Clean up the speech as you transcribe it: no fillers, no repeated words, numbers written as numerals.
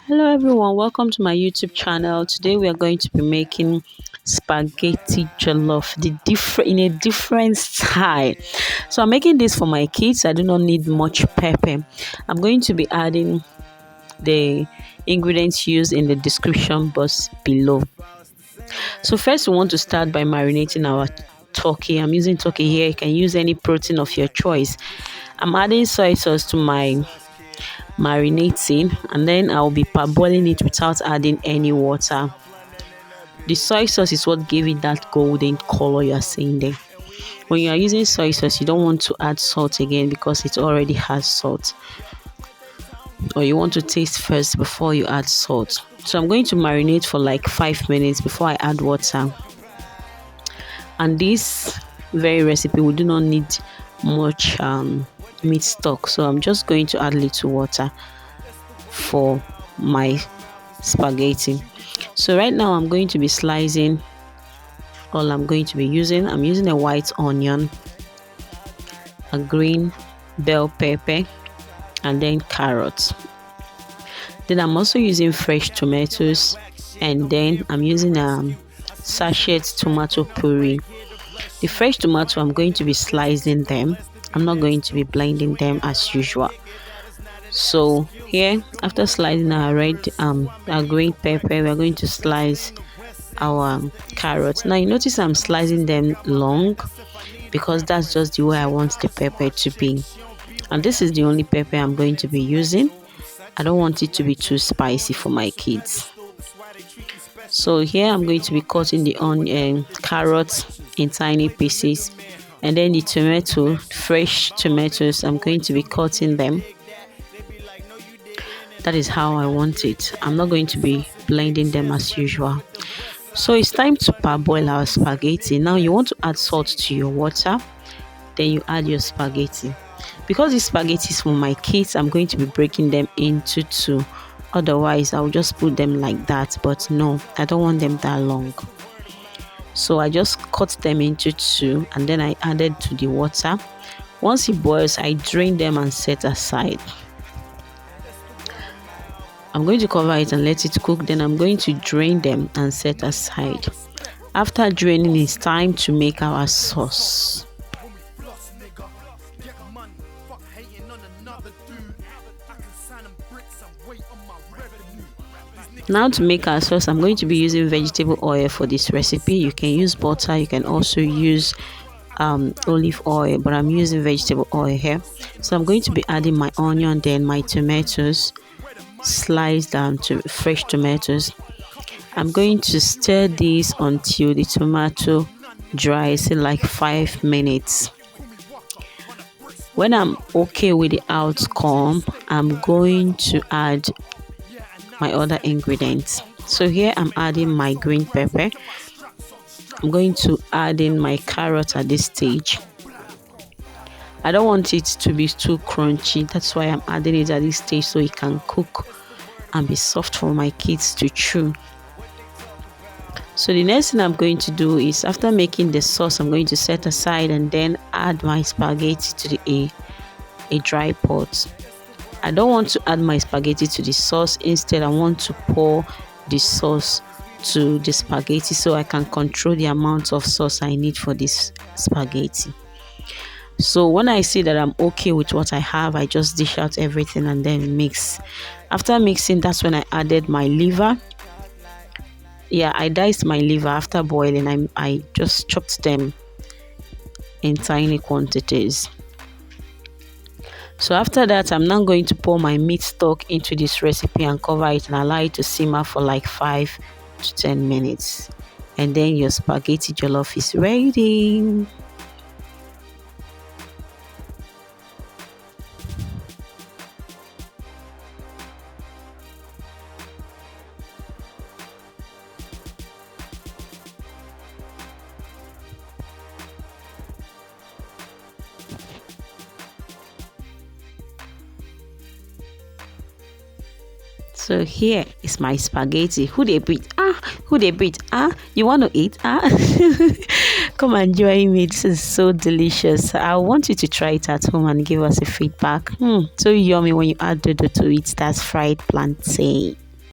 Hello everyone, welcome to my YouTube channel. Today we are going to be making spaghetti jollof in a different style. So I'm making this for my kids. I do not need much pepper. I'm going to be adding the ingredients used in the description box below. So first we want to start by marinating our turkey. I'm using turkey here. You can use any protein of your choice. I'm adding soy sauce to my marinating, and then I'll be parboiling it without adding any water. The soy sauce is what gave it that golden color you are seeing there. When you are using soy sauce, you don't want to add salt again because it already has salt, or you want to taste first before you add salt. So I'm going to marinate for like 5 minutes before I add water. And this very recipe, we do not need much meat stock, so I'm just going to add little water for my spaghetti. So right now I'm going to be slicing all I'm going to be using. I'm using a white onion, a green bell pepper, and then carrots. Then I'm also using fresh tomatoes, and then I'm using sachet tomato puree. The fresh tomato, I'm going to be slicing them. I'm not going to be blending them as usual. So here, after slicing our green pepper, we are going to slice our carrots. Now you notice I'm slicing them long because that's just the way I want the pepper to be. And this is the only pepper I'm going to be using. I don't want it to be too spicy for my kids. So here I'm going to be cutting the carrots in tiny pieces, and then the fresh tomatoes, I'm going to be cutting them. That is how I want it. I'm not going to be blending them as usual. So it's time to parboil our spaghetti. Now you want to add salt to your water, then you add your spaghetti. Because this spaghetti is for my kids, I'm going to be breaking them into two. Otherwise I'll just put them like that, but no, I don't want them that long. So I just cut them into two, and then I added to the water. Once it boils, I drain them and set aside. I'm going to cover it and let it cook. Then I'm going to drain them and set aside. After draining, it's time to make our sauce. Now to make our sauce, I'm going to be using vegetable oil for this recipe. You can use butter, you can also use olive oil, but I'm using vegetable oil here. So I'm going to be adding my onion, then my tomatoes, sliced down to fresh tomatoes. I'm going to stir this until the tomato dries in like 5 minutes. When I'm okay with the outcome, I'm going to add my other ingredients. So here I'm adding my green pepper. I'm going to add in my carrot at this stage. I don't want it to be too crunchy, that's why I'm adding it at this stage, so it can cook and be soft for my kids to chew. So the next thing I'm going to do is, after making the sauce, I'm going to set aside and then add my spaghetti to a dry pot. I don't want to add my spaghetti to the sauce. Instead, I want to pour the sauce to the spaghetti so I can control the amount of sauce I need for this spaghetti. So when I see that I'm okay with what I have, I just dish out everything and then mix. After mixing, that's when I added my liver. Yeah, I diced my liver after boiling. I just chopped them in tiny quantities. So after that, I'm now going to pour my meat stock into this recipe and cover it and allow it to simmer for like 5 to 10 minutes. And then your spaghetti jollof is ready. So here is my spaghetti. Who they beat? Who they beat? You want to eat? Come and join me. This is so delicious. I want you to try it at home and give us a feedback. So yummy when you add dodo to it. That's fried plantain.